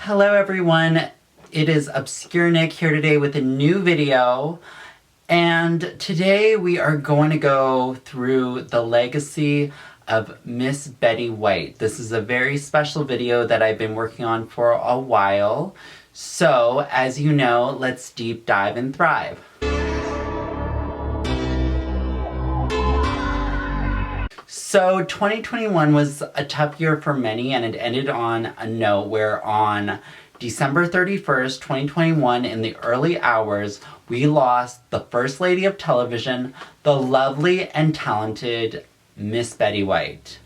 Hello everyone, it is Obscure Nick here today with a new video, and today we are going to go through the legacy of Miss Betty White. This is a very special video that I've been working on for a while, so as you know, let's deep dive and thrive. So 2021 was a tough year for many, and it ended on a note where on December 31st, 2021, in the early hours, we lost the First Lady of Television, the lovely and talented Miss Betty White.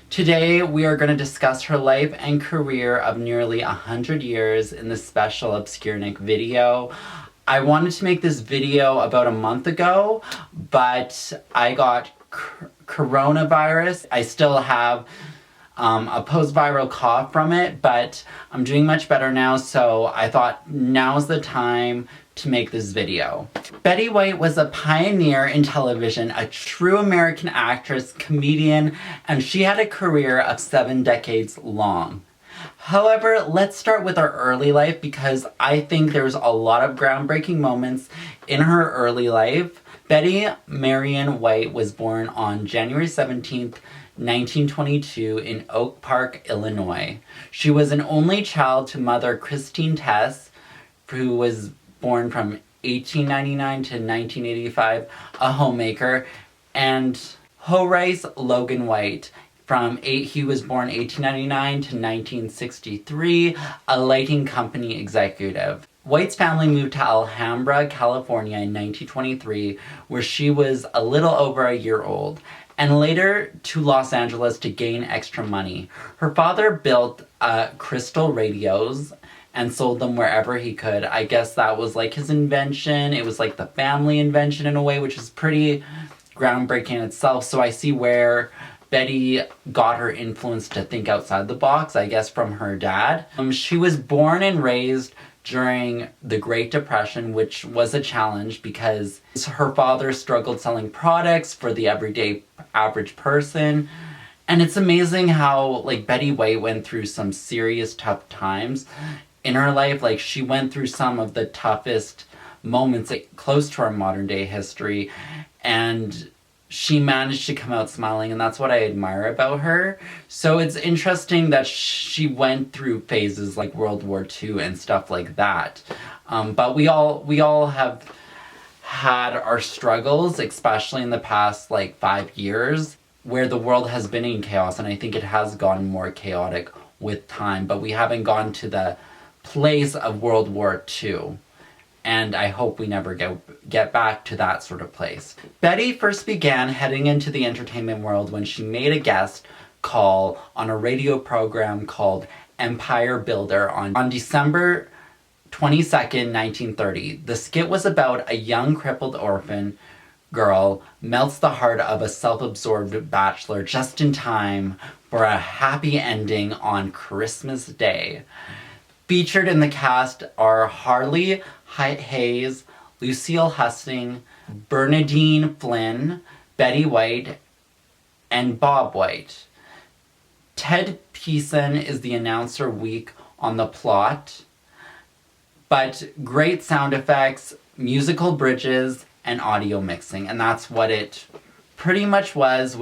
Today, we are going to discuss her life and career of nearly 100 years in this special Obscure Nick video. I wanted to make this video about a month ago, but I got coronavirus. I still have a post-viral cough from it, but I'm doing much better now, so I thought now's the time to make this video. Betty White was a pioneer in television, a true American actress, comedian, and she had a career of 7 decades long. However, let's start with her early life because I think there's a lot of groundbreaking moments in her early life. Betty Marion White was born on January 17th, 1922 in Oak Park, Illinois. She was an only child to mother Christine Tess, who was born from 1899 to 1985, a homemaker, and Horace Logan White. He was born 1899 to 1963, a lighting company executive. White's family moved to Alhambra, California in 1923, where she was a little over a year old, and later to Los Angeles to gain extra money. Her father built crystal radios and sold them wherever he could. I guess that was like his invention. It was like the family invention in a way, which is pretty groundbreaking in itself. So I see where Betty got her influence to think outside the box, I guess from her dad. She was born and raised during the Great Depression, which was a challenge because her father struggled selling products for the everyday average person. And it's amazing how, like, Betty White went through some serious tough times in her life. Like, she went through some of the toughest moments, like, close to our modern day history, and she managed to come out smiling, and that's what I admire about her. So it's interesting that she went through phases like World War II and stuff like that. But we all have had our struggles, especially in the past like 5 years, where the world has been in chaos, and I think it has gotten more chaotic with time, but we haven't gone to the place of World War II. And I hope we never get back to that sort of place. Betty first began heading into the entertainment world when she made a guest call on a radio program called Empire Builder on December 22nd, 1930. The skit was about a young crippled orphan girl melts the heart of a self-absorbed bachelor just in time for a happy ending on Christmas Day. Featured in the cast are Harley Hayes, Lucille Husting, Bernadine Flynn, Betty White, and Bob White. Ted Peason is the announcer weak on the plot, but great sound effects, musical bridges, and audio mixing, and that's what it pretty much was,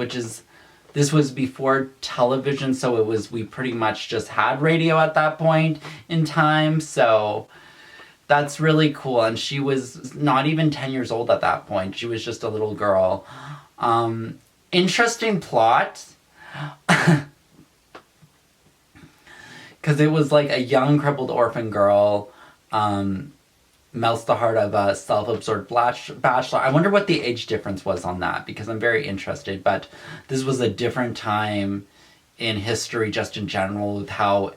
this was before television, so we pretty much just had radio at that point in time, so that's really cool. And she was not even 10 years old at that point. She was just a little girl. Interesting plot. Because it was like a young crippled orphan girl melts the heart of a self-absorbed bachelor. I wonder what the age difference was on that, because I'm very interested, but this was a different time in history just in general with how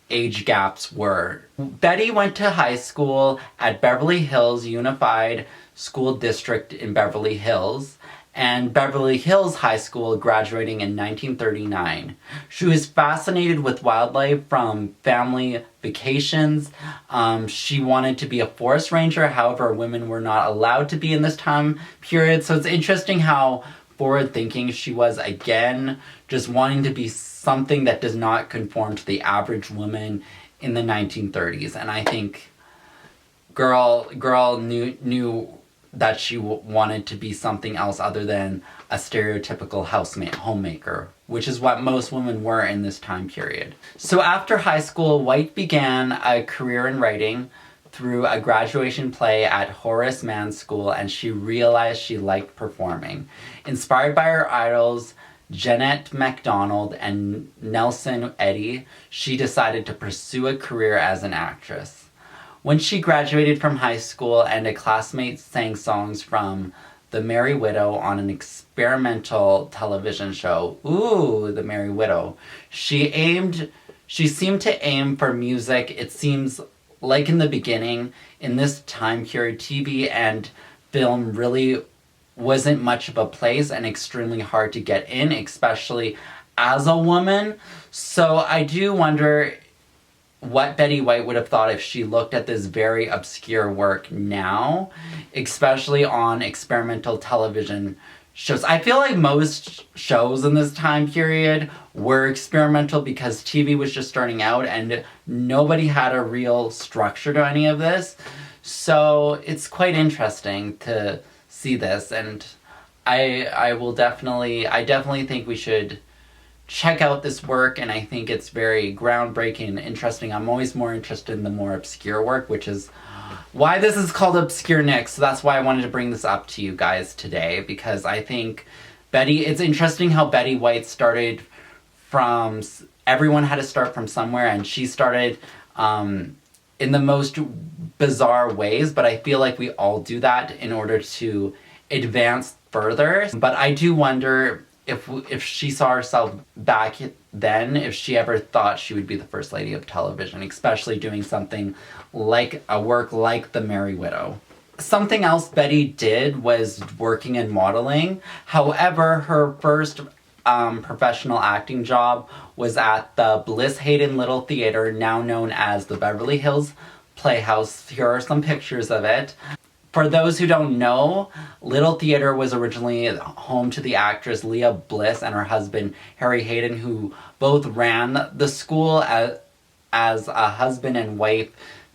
age gaps were. Betty went to high school at Beverly Hills Unified School District in Beverly Hills, and Beverly Hills High School, graduating in 1939. She was fascinated with wildlife from family vacations. She wanted to be a forest ranger, however, women were not allowed to be in this time period. So it's interesting how forward-thinking she was, again, just wanting to be something that does not conform to the average woman in the 1930s. And I think girl knew that she wanted to be something else other than a stereotypical homemaker, which is what most women were in this time period. So after high school, White began a career in writing through a graduation play at Horace Mann School, and she realized she liked performing. Inspired by her idols, Jeanette MacDonald and Nelson Eddy, she decided to pursue a career as an actress. When she graduated from high school and a classmate sang songs from The Merry Widow on an experimental television show, The Merry Widow, she seemed to aim for music. It seems like in the beginning, in this time period, TV and film really wasn't much of a place and extremely hard to get in, especially as a woman. So I do wonder what Betty White would have thought if she looked at this very obscure work now, especially on experimental television shows. I feel like most shows in this time period were experimental because TV was just starting out and nobody had a real structure to any of this. So it's quite interesting to see this, and I definitely think we should check out this work, and I think it's very groundbreaking and interesting. I'm always more interested in the more obscure work, which is why this is called Obscure Nick. So that's why I wanted to bring this up to you guys today, because I think it's interesting how Betty White started from, everyone had to start from somewhere, and she started in the most bizarre ways, but I feel like we all do that in order to advance further. But I do wonder if she saw herself back then, if she ever thought she would be the first lady of television, especially doing something like a work like The Merry Widow. Something else Betty did was working in modeling. However, her first professional acting job was at the Bliss Hayden Little Theater, now known as the Beverly Hills Playhouse. Here are some pictures of it. For those who don't know, Little Theater was originally home to the actress Leah Bliss and her husband Harry Hayden, who both ran the school as a husband and wife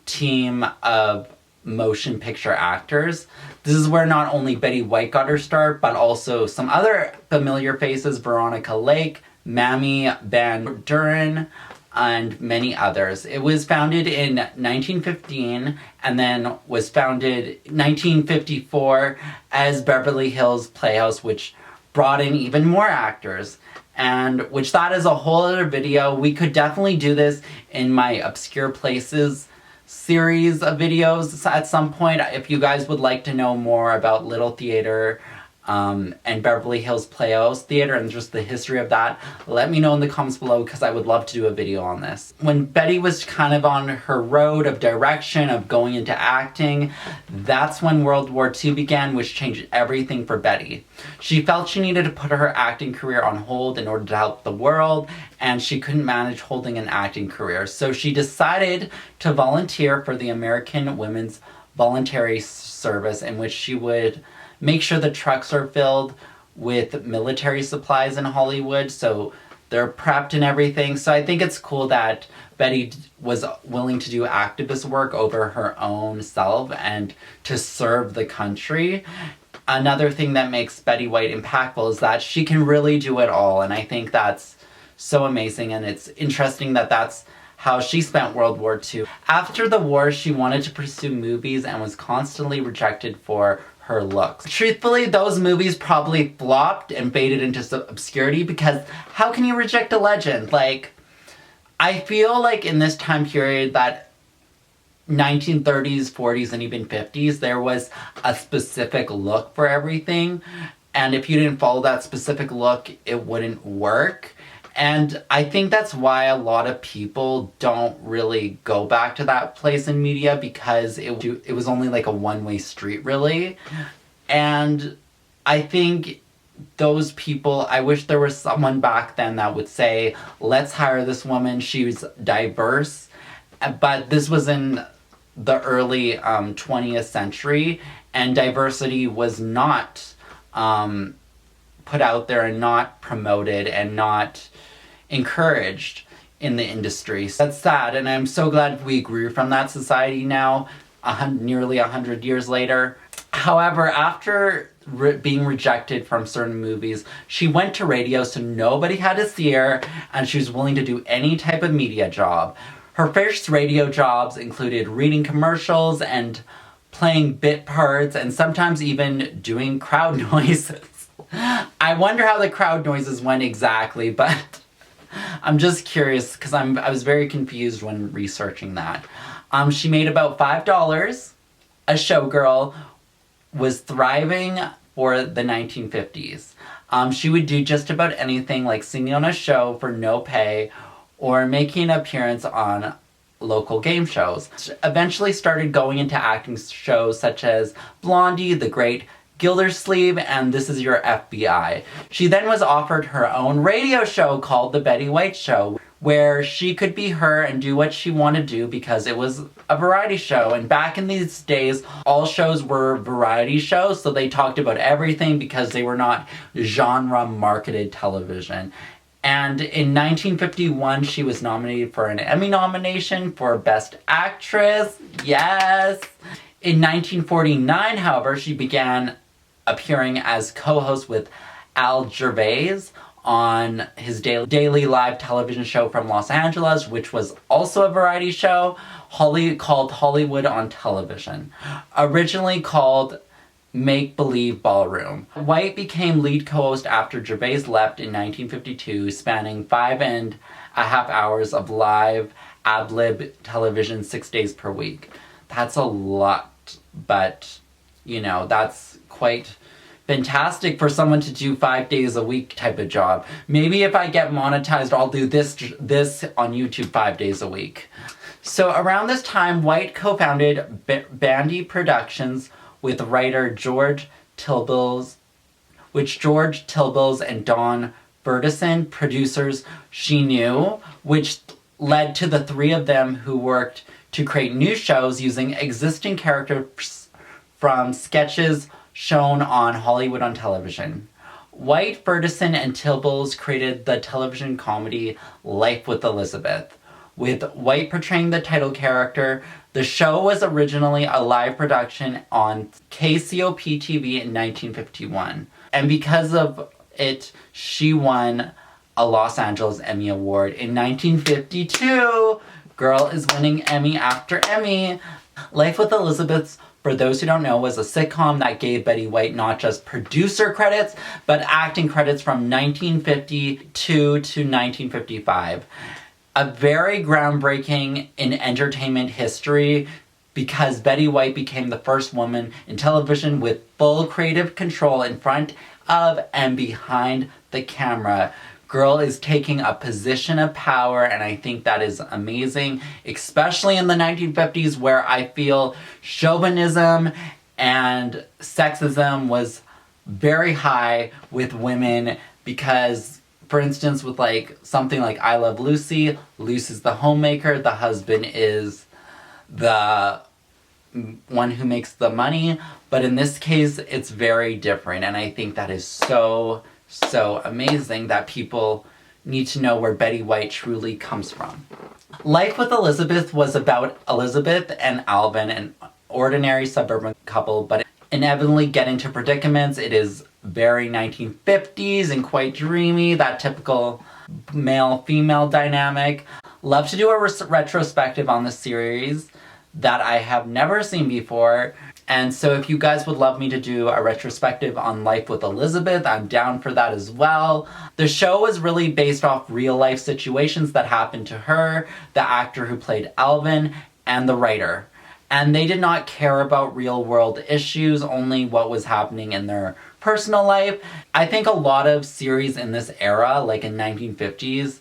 team of motion picture actors. This is where not only Betty White got her start, but also some other familiar faces, Veronica Lake, Mamie Van Buren, and many others. It was founded in 1915 and then was founded 1954 as Beverly Hills Playhouse, which brought in even more actors, and which that is a whole other video. We could definitely do this in my Obscure Places series of videos at some point. If you guys would like to know more about Little Theater and Beverly Hills Playhouse Theater and just the history of that, let me know in the comments below, because I would love to do a video on this. When Betty was kind of on her road of direction, of going into acting, that's when World War II began, which changed everything for Betty. She felt she needed to put her acting career on hold in order to help the world, and she couldn't manage holding an acting career. So she decided to volunteer for the American Women's Voluntary Service, in which she would make sure the trucks are filled with military supplies in Hollywood, so they're prepped and everything. So I think it's cool that Betty was willing to do activist work over her own self and to serve the country. Another thing that makes Betty White impactful is that she can really do it all, and I think that's so amazing, and it's interesting that that's how she spent World War II. After the war, she wanted to pursue movies and was constantly rejected for her looks. Truthfully, those movies probably flopped and faded into obscurity, because how can you reject a legend? Like, I feel like in this time period, that 1930s, 40s, and even 50s, there was a specific look for everything, and if you didn't follow that specific look, it wouldn't work. And I think that's why a lot of people don't really go back to that place in media, because it was only like a one-way street, really. And I think those people, I wish there was someone back then that would say, let's hire this woman, she's diverse. But this was in the early 20th century, and diversity was not put out there and not promoted and not encouraged. in the industry. That's sad, and I'm so glad we grew from that society now, nearly 100 years later. However, after being rejected from certain movies, she went to radio so nobody had to see her, and she was willing to do any type of media job. Her first radio jobs included reading commercials and playing bit parts, and sometimes even doing crowd noises. I wonder how the crowd noises went exactly, but I'm just curious because I was very confused when researching that. She made about $5. A showgirl, was thriving for the 1950s. She would do just about anything, like singing on a show for no pay or making an appearance on local game shows. She eventually started going into acting shows such as Blondie, The Great Gildersleeve, and This Is Your FBI. She then was offered her own radio show called The Betty White Show, where she could be her and do what she wanted to do because it was a variety show. And back in these days, all shows were variety shows, so they talked about everything because they were not genre-marketed television. And in 1951, she was nominated for an Emmy nomination for Best Actress. Yes! In 1949, however, she began appearing as co-host with Al Gervais on his daily live television show from Los Angeles, which was also a variety show called Hollywood on Television, originally called Make Believe Ballroom. White became lead co-host after Gervais left in 1952, spanning 5.5 hours of live ad-lib television 6 days per week. That's a lot, but, you know, that's quite fantastic for someone to do 5 days a week type of job. Maybe if I get monetized, I'll do this on YouTube 5 days a week. So around this time, White co-founded Bandy Productions with writer George Tilbles and Don Burdison, producers she knew, which led to the three of them who worked to create new shows using existing characters from sketches shown on Hollywood on Television. White, Burdison, and Tilbles created the television comedy Life with Elizabeth, with White portraying the title character. The show was originally a live production on KCOP-TV in 1951, and because of it, she won a Los Angeles Emmy Award. In 1952, girl is winning Emmy after Emmy. Life with Elizabeth, for those who don't know, was a sitcom that gave Betty White not just producer credits, but acting credits from 1952 to 1955. A very groundbreaking in entertainment history because Betty White became the first woman in television with full creative control in front of and behind the camera. Girl is taking a position of power, and I think that is amazing, especially in the 1950s where I feel chauvinism and sexism was very high with women because, for instance, with like something like I Love Lucy, Lucy's the homemaker, the husband is the one who makes the money, but in this case, it's very different, and I think that is so amazing that people need to know where Betty White truly comes from. Life with Elizabeth was about Elizabeth and Alvin, an ordinary suburban couple, but inevitably get into predicaments. It is very 1950s and quite dreamy, that typical male-female dynamic. Love to do a retrospective on the series that I have never seen before. And so if you guys would love me to do a retrospective on Life with Elizabeth, I'm down for that as well. The show was really based off real life situations that happened to her, the actor who played Alvin, and the writer. And they did not care about real world issues, only what was happening in their personal life. I think a lot of series in this era, like in 1950s,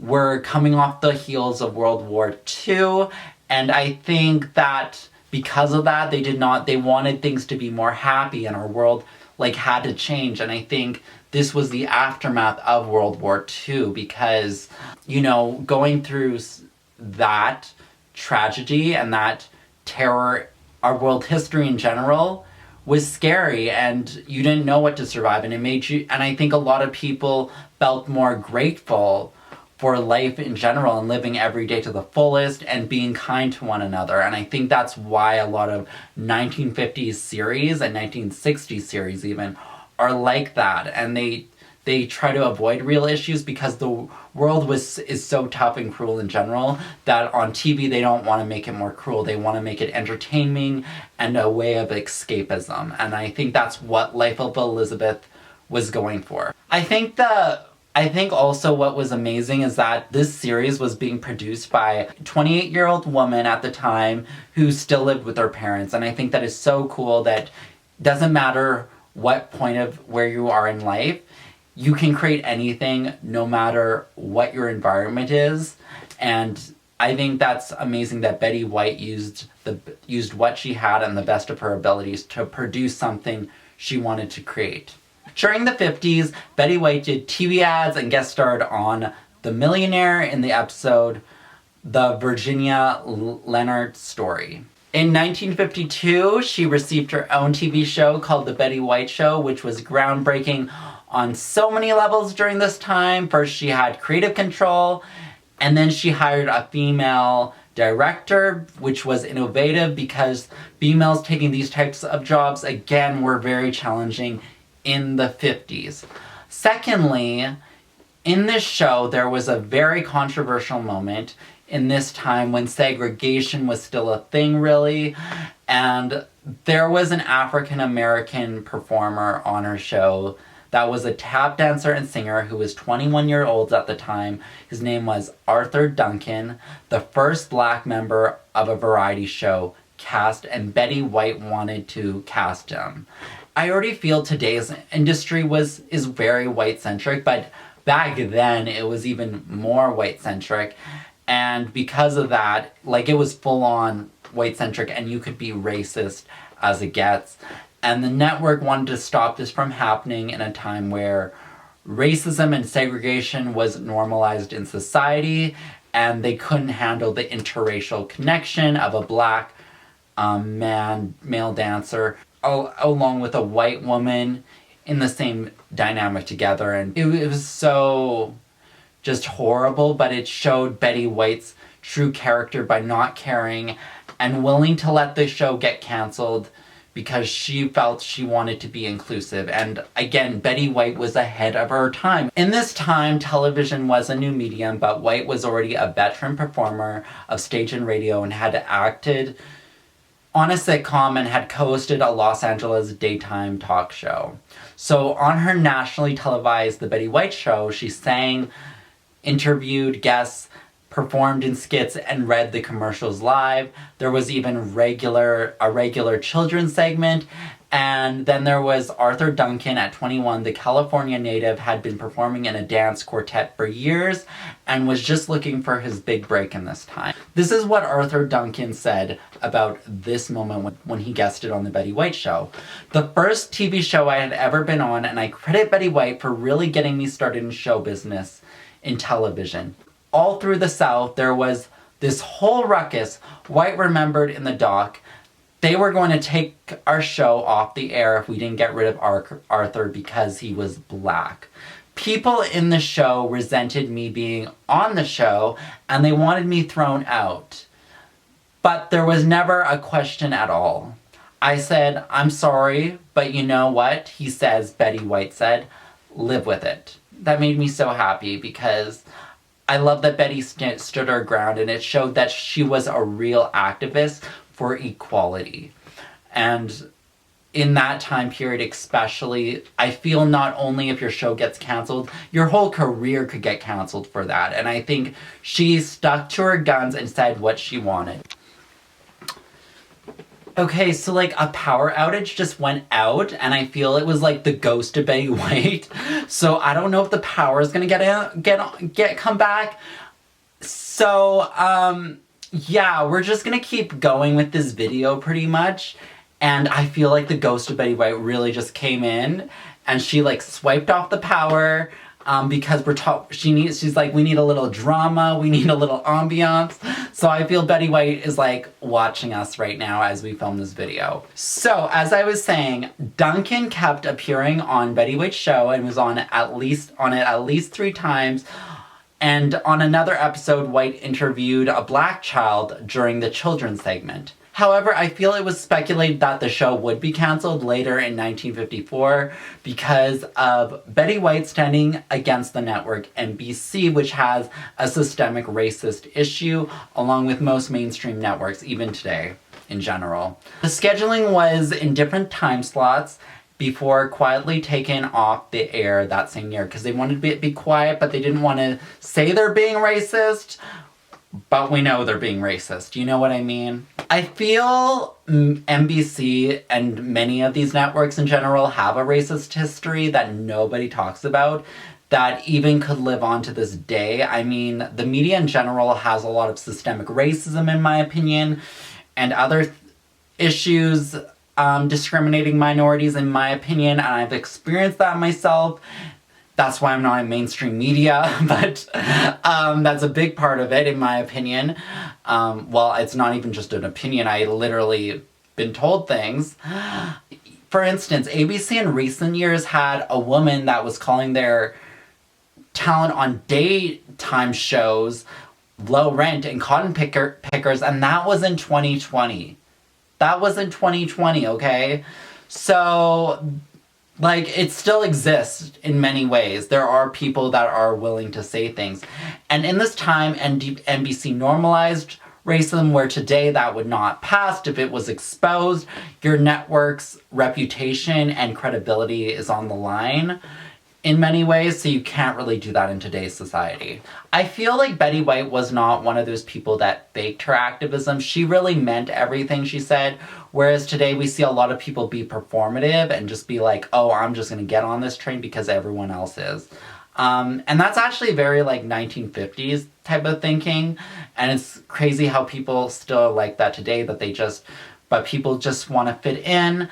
were coming off the heels of World War II. And I think that because of that, they wanted things to be more happy and our world like had to change. And I think this was the aftermath of World War II because, you know, going through that tragedy and that terror, our world history in general was scary and you didn't know what to survive, and it made you, and I think a lot of people felt more grateful for life in general and living every day to the fullest and being kind to one another. And I think that's why a lot of 1950s series and 1960s series even are like that. And they try to avoid real issues because the world is so tough and cruel in general that on TV they don't want to make it more cruel. They want to make it entertaining and a way of escapism. And I think that's what Life of Elizabeth was going for. I think also what was amazing is that this series was being produced by a 28-year-old woman at the time who still lived with her parents. And I think that is so cool that doesn't matter what point of where you are in life, you can create anything no matter what your environment is. And I think that's amazing that Betty White used what she had and the best of her abilities to produce something she wanted to create. During the 50s, Betty White did TV ads and guest starred on The Millionaire in the episode The Virginia Leonard Story. In 1952, she received her own TV show called The Betty White Show, which was groundbreaking on so many levels during this time. First, she had creative control, and then she hired a female director, which was innovative because females taking these types of jobs, again, were very challenging in the 50s. Secondly, in this show, there was a very controversial moment in this time when segregation was still a thing, really, and there was an African-American performer on her show that was a tap dancer and singer who was 21 years old at the time. His name was Arthur Duncan, the first black member of a variety show cast, and Betty White wanted to cast him. I already feel today's industry is very white-centric, but back then it was even more white-centric. And because of that, it was full-on white-centric, and you could be racist as it gets. And the network wanted to stop this from happening in a time where racism and segregation was normalized in society, and they couldn't handle the interracial connection of a black male dancer along with a white woman in the same dynamic together. And it was so just horrible, but it showed Betty White's true character by not caring and willing to let the show get canceled because she felt she wanted to be inclusive. And again, Betty White was ahead of her time. In this time, television was a new medium, but White was already a veteran performer of stage and radio and had acted on a sitcom and had co-hosted a Los Angeles daytime talk show. So on her nationally televised The Betty White Show, she sang, interviewed guests, performed in skits, and read the commercials live. There was even a regular children's segment. And then there was Arthur Duncan at 21. The California native had been performing in a dance quartet for years and was just looking for his big break in this time. This is what Arthur Duncan said about this moment when he guested on The Betty White Show. The first TV show I had ever been on, and I credit Betty White for really getting me started in show business in television. All through the South, there was this whole ruckus. White remembered in the doc, they were going to take our show off the air if we didn't get rid of Arthur because he was black. People in the show resented me being on the show, and they wanted me thrown out. But there was never a question at all. I said, I'm sorry, but you know what? He says, Betty White said, live with it. That made me so happy because I love that Betty stood her ground, and it showed that she was a real activist for equality. And in that time period especially, I feel not only if your show gets canceled, your whole career could get canceled for that. And I think she stuck to her guns and said what she wanted. Okay, so a power outage just went out, and I feel it was the ghost of Betty White. So I don't know if the power is gonna come back. So yeah, we're just gonna keep going with this video pretty much. And I feel like the ghost of Betty White really just came in, and she swiped off the power. Because she's like, we need a little drama, we need a little ambiance. So I feel Betty White is watching us right now as we film this video. So as I was saying, Duncan kept appearing on Betty White's show and was on it at least 3 times. And on another episode, White interviewed a black child during the children's segment. However, I feel it was speculated that the show would be canceled later in 1954 because of Betty White standing against the network NBC, which has a systemic racist issue, along with most mainstream networks, even today, in general. The scheduling was in different time slots before quietly taken off the air that same year, because they wanted to be quiet, but they didn't want to say they're being racist, but we know they're being racist. You know what I mean? I feel NBC and many of these networks in general have a racist history that nobody talks about, that even could live on to this day. I mean, the media in general has a lot of systemic racism, in my opinion, and other issues discriminating minorities, in my opinion, and I've experienced that myself. That's why I'm not in mainstream media, but that's a big part of it, in my opinion. Well, it's not even just an opinion. I literally been told things. For instance, ABC in recent years had a woman that was calling their talent on daytime shows low rent and cotton pickers, and that was in 2020. That was in 2020, okay? So, like, it still exists in many ways. There are people that are willing to say things. And in this time, NBC normalized racism, where today that would not pass. If it was exposed, your network's reputation and credibility is on the line in many ways, so you can't really do that in today's society. I feel like Betty White was not one of those people that faked her activism. She really meant everything she said, whereas today we see a lot of people be performative and just be like, oh, I'm just gonna get on this train because everyone else is. And that's actually very like 1950s type of thinking, and it's crazy how people still are like that today, but people just want to fit in.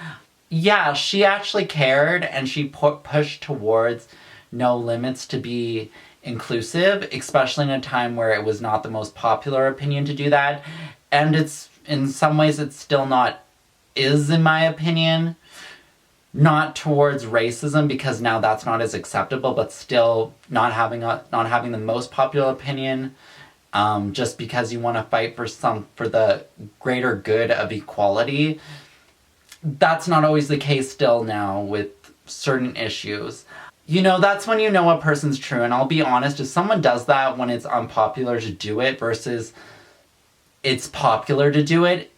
Yeah, she actually cared, and she pushed towards no limits to be inclusive, especially in a time where it was not the most popular opinion to do that. And it's, in some ways, it's still not is, in my opinion. Not towards racism, because now that's not as acceptable, but still not having the most popular opinion, just because you want to fight for the greater good of equality. That's not always the case still now with certain issues. You know, that's when you know a person's true, and I'll be honest, if someone does that when it's unpopular to do it versus it's popular to do it,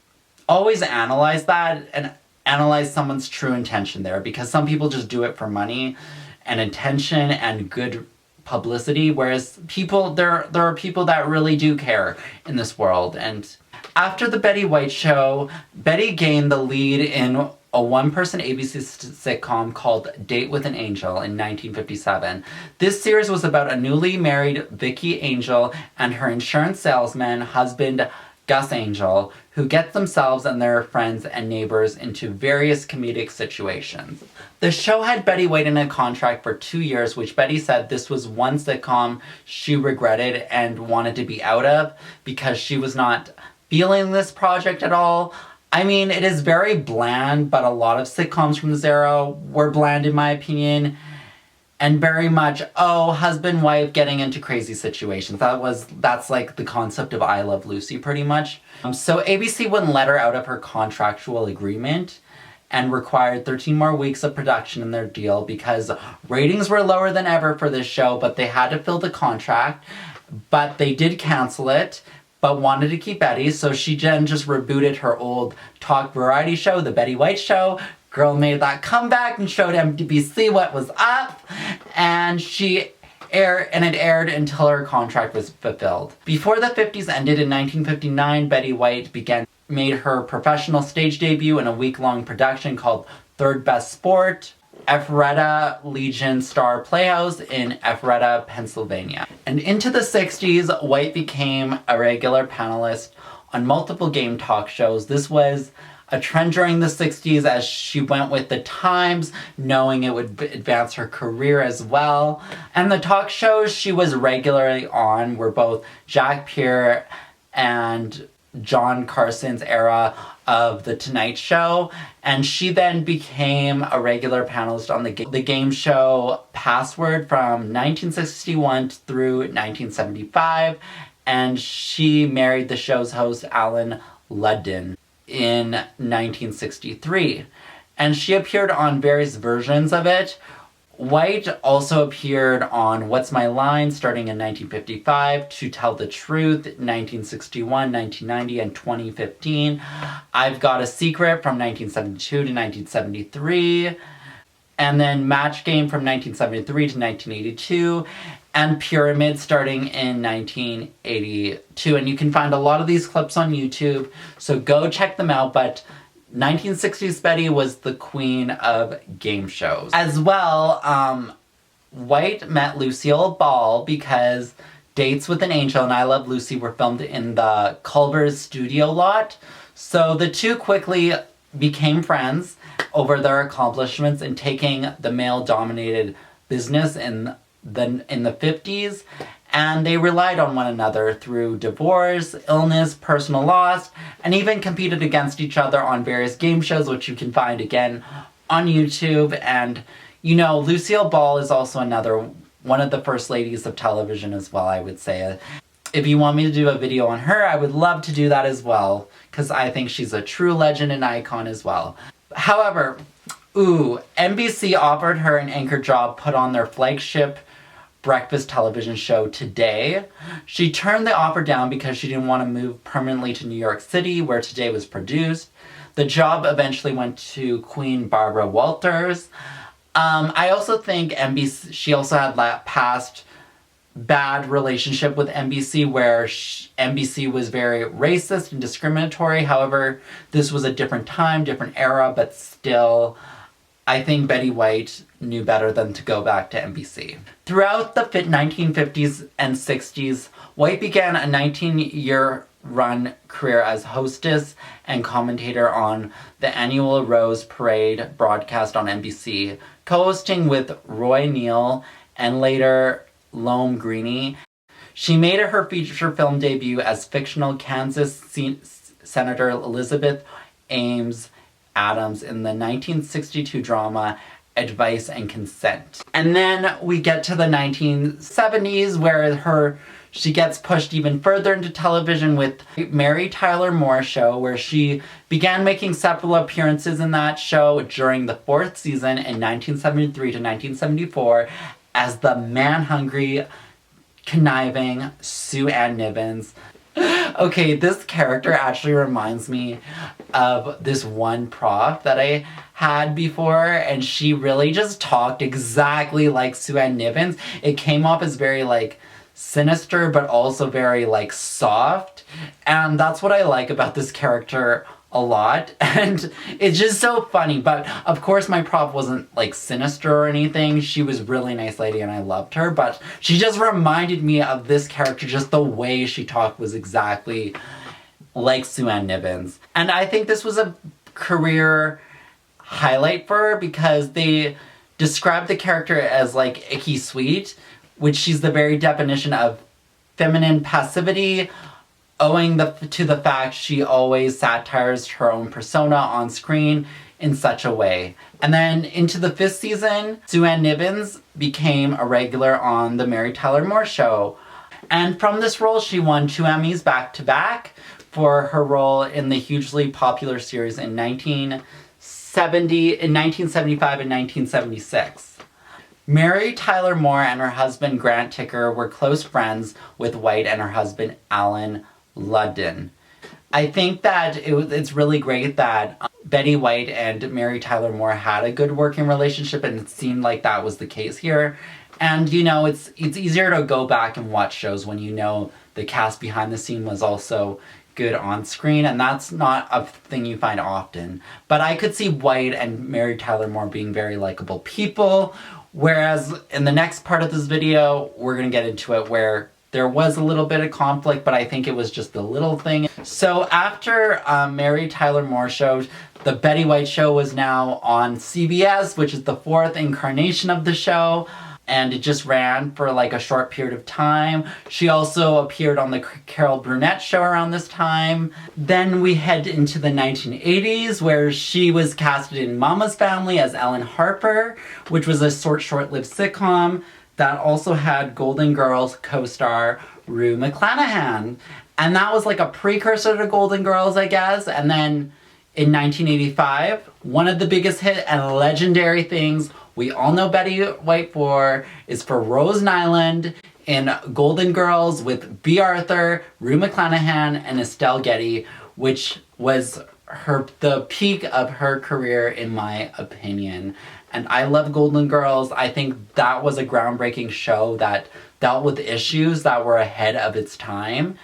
always analyze that and analyze someone's true intention there, because some people just do it for money and attention and good publicity, whereas there are people that really do care in this world. And after the Betty White show, Betty gained the lead in a one-person ABC sitcom called Date with an Angel in 1957. This series was about a newly married Vicki Angel and her insurance salesman husband, Gus Angel, who get themselves and their friends and neighbors into various comedic situations. The show had Betty White in a contract for 2 years, which Betty said this was one sitcom she regretted and wanted to be out of because she was not feeling this project at all. I mean, it is very bland, but a lot of sitcoms from this era were bland, in my opinion, and very much, oh, husband, wife getting into crazy situations. That's like the concept of I Love Lucy, pretty much. So ABC wouldn't let her out of her contractual agreement and required 13 more weeks of production in their deal because ratings were lower than ever for this show, but they had to fill the contract. But they did cancel it, but wanted to keep Betty, so she then just rebooted her old talk variety show, The Betty White Show. Girl made that comeback and showed NBC what was up, and it aired until her contract was fulfilled. Before the 50s ended in 1959, Betty White made her professional stage debut in a week-long production called Third Best Sport, Ephrata Legion Star Playhouse in Ephrata, Pennsylvania. And into the 60s, White became a regular panelist on multiple game talk shows. This was a trend during the 60s as she went with the times, knowing it would advance her career as well. And the talk shows she was regularly on were both Jack Pierre and John Carson's era of The Tonight Show, and she then became a regular panelist on the game show Password from 1961 through 1975, and she married the show's host Alan Ludden in 1963. And she appeared on various versions of it. White also appeared on What's My Line starting in 1955, To Tell the Truth, 1961, 1990, and 2015. I've Got a Secret from 1972 to 1973. And then Match Game from 1973 to 1982. And Pyramid starting in 1982. And you can find a lot of these clips on YouTube, so go check them out. But 1960s Betty was the queen of game shows. As well, White met Lucille Ball because Dates with an Angel and I Love Lucy were filmed in the Culver's studio lot. So the two quickly became friends over their accomplishments in taking the male-dominated business in the 50s. And they relied on one another through divorce, illness, personal loss, and even competed against each other on various game shows, which you can find again on YouTube. And, you know, Lucille Ball is also one of the first ladies of television as well, I would say. If you want me to do a video on her, I would love to do that as well, because I think she's a true legend and icon as well. However, NBC offered her an anchor job put on their flagship breakfast television show Today. She turned the offer down because she didn't want to move permanently to New York City, where Today was produced. The job eventually went to Queen Barbara Walters. I also think she also had that past bad relationship with NBC where NBC was very racist and discriminatory. However, this was a different time, different era, but still, I think Betty White knew better than to go back to NBC. Throughout the 1950s and 60s, White began a 19-year run career as hostess and commentator on the annual Rose Parade broadcast on NBC, co-hosting with Roy Neal and later Loam Greene. She made her feature film debut as fictional Kansas Senator Elizabeth Ames Adams in the 1962 drama Advice and Consent. And then we get to the 1970s where she gets pushed even further into television with Mary Tyler Moore Show, where she began making several appearances in that show during the 4th season in 1973 to 1974 as the man-hungry, conniving Sue Ann Nivans. Okay, this character actually reminds me of this one prof that I had before, and she really just talked exactly like Sue Ann Nivans. It came off as very, like, sinister, but also very, like, soft, and that's what I like about this character a lot, and it's just so funny. But of course my prof wasn't like sinister or anything. She was a really nice lady and I loved her, but she just reminded me of this character. Just the way she talked was exactly like Sue Ann Nivans. And I think this was a career highlight for her because they described the character as like icky sweet, which she's the very definition of feminine passivity, owing to the fact she always satirized her own persona on screen in such a way. And then into the 5th season, Sue Ann Nivans became a regular on the Mary Tyler Moore Show. And from this role, she won 2 Emmys back-to-back for her role in the hugely popular series in 1975 and 1976. Mary Tyler Moore and her husband Grant Ticker were close friends with White and her husband Alan Ludden. I think that it's really great that Betty White and Mary Tyler Moore had a good working relationship, and it seemed like that was the case here. And you know, it's easier to go back and watch shows when you know the cast behind the scene was also good on screen, and that's not a thing you find often. But I could see White and Mary Tyler Moore being very likable people, whereas in the next part of this video, we're gonna get into it where there was a little bit of conflict, but I think it was just a little thing. So after Mary Tyler Moore Show, the Betty White Show was now on CBS, which is the 4th incarnation of the show. and it just ran for like a short period of time. She also appeared on the Carol Burnett show around this time. Then we head into the 1980s, where she was casted in Mama's Family as Ellen Harper, which was a short-lived sitcom that also had Golden Girls co-star Rue McClanahan. And that was like a precursor to Golden Girls, I guess. And then in 1985, one of the biggest hit and legendary things we all know Betty White for is for Rose Nylond in Golden Girls with B. Arthur, Rue McClanahan, and Estelle Getty, which was the peak of her career in my opinion. And I love Golden Girls. I think that was a groundbreaking show that dealt with issues that were ahead of its time,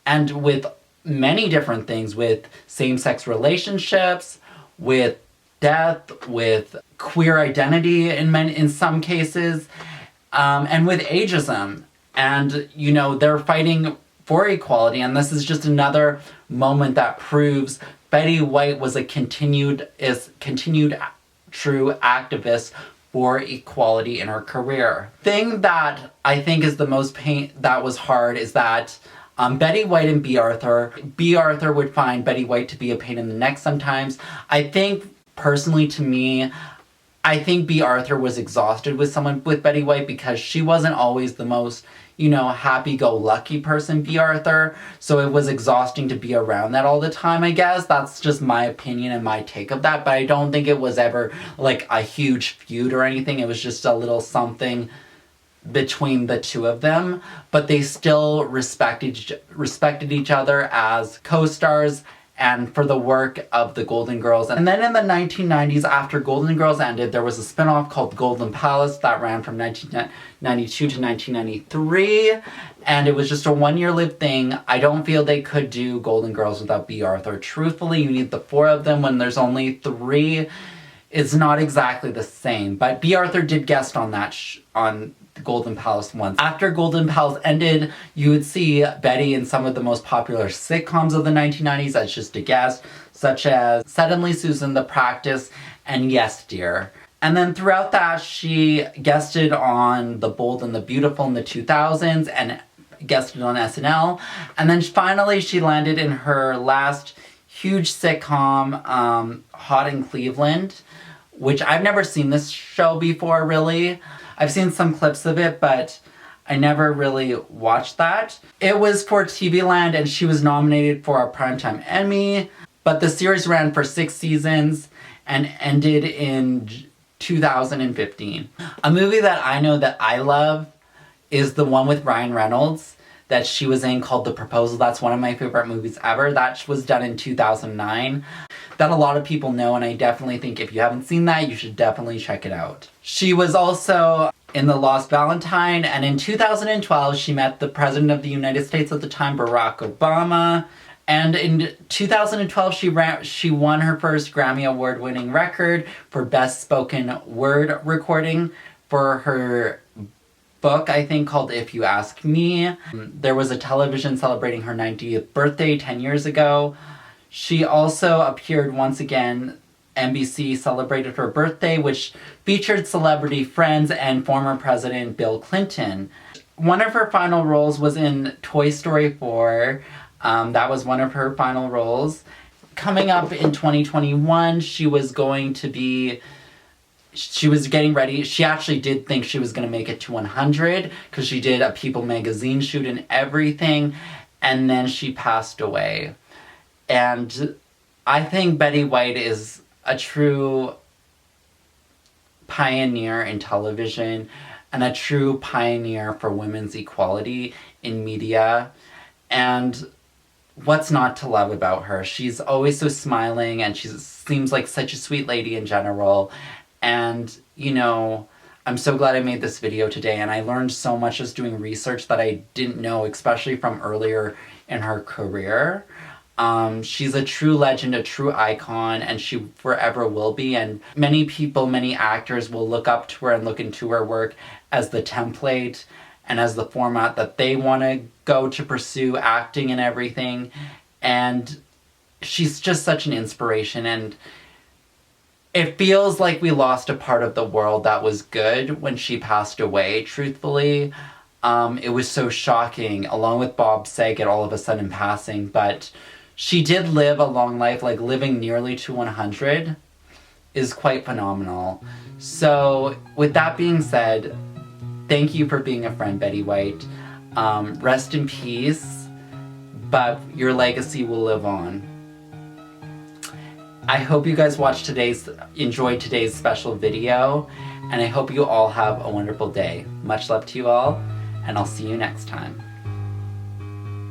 and with many different things, with same-sex relationships, with death, with queer identity in some cases, and with ageism. And, you know, they're fighting for equality, and this is just another moment that proves Betty White was a continued true activist for equality in her career. Thing that I think is the most that was hard is that Betty White and B. Arthur would find Betty White to be a pain in the neck sometimes. I think, personally to me, I think B. Arthur was exhausted with Betty White because she wasn't always the most, you know, happy-go-lucky person, B. Arthur. So it was exhausting to be around that all the time, I guess. That's just my opinion and my take of that. But I don't think it was ever, like, a huge feud or anything. It was just a little something between the two of them. But they still respected each other as co-stars and for the work of the Golden Girls. And then in the 1990s, after Golden Girls ended, there was a spin-off called Golden Palace that ran from 1992 to 1993, and it was just a one-year-lived thing. I don't feel they could do Golden Girls without B. Arthur. Truthfully, you need the four of them when there's only three. It's not exactly the same, but B. Arthur did guest on that on Golden Palace once. After Golden Palace ended, you would see Betty in some of the most popular sitcoms of the 1990s as just a guest, such as Suddenly Susan, The Practice, and Yes Dear. And then throughout that, she guested on The Bold and the Beautiful in the 2000s and guested on SNL. And then finally, she landed in her last huge sitcom, Hot in Cleveland, which I've never seen this show before, really. I've seen some clips of it, but I never really watched that. It was for TV Land, and she was nominated for a Primetime Emmy, but the series ran for 6 seasons and ended in 2015. A movie that I know that I love is the one with Ryan Reynolds that she was in called The Proposal. That's one of my favorite movies ever. That was done in 2009. That a lot of people know, and I definitely think if you haven't seen that, you should definitely check it out. She was also in The Lost Valentine, and in 2012, she met the President of the United States at the time, Barack Obama. And in 2012, she won her first Grammy Award-winning record for Best Spoken Word Recording for her book, I think, called If You Ask Me. There was a television celebrating her 90th birthday 10 years ago. She also appeared once again. NBC celebrated her birthday, which featured celebrity friends and former President Bill Clinton. One of her final roles was in Toy Story 4. That was one of her final roles. Coming up in 2021, she was getting ready. She actually did think she was going to make it to 100 because she did a People magazine shoot and everything, and then she passed away. And I think Betty White is a true pioneer in television and a true pioneer for women's equality in media. And what's not to love about her? She's always so smiling, and she seems like such a sweet lady in general. And, you know, I'm so glad I made this video today, and I learned so much just doing research that I didn't know, especially from earlier in her career. She's a true legend, a true icon, and she forever will be. And many people, many actors will look up to her and look into her work as the template and as the format that they want to go to pursue acting and everything. And she's just such an inspiration. And it feels like we lost a part of the world that was good when she passed away, truthfully. It was so shocking, along with Bob Saget all of a sudden passing, but she did live a long life, like living nearly to 100 is quite phenomenal. So, with that being said, thank you for being a friend, Betty White. Rest in peace, but your legacy will live on. I hope you guys enjoyed today's special video, and I hope you all have a wonderful day. Much love to you all, and I'll see you next time.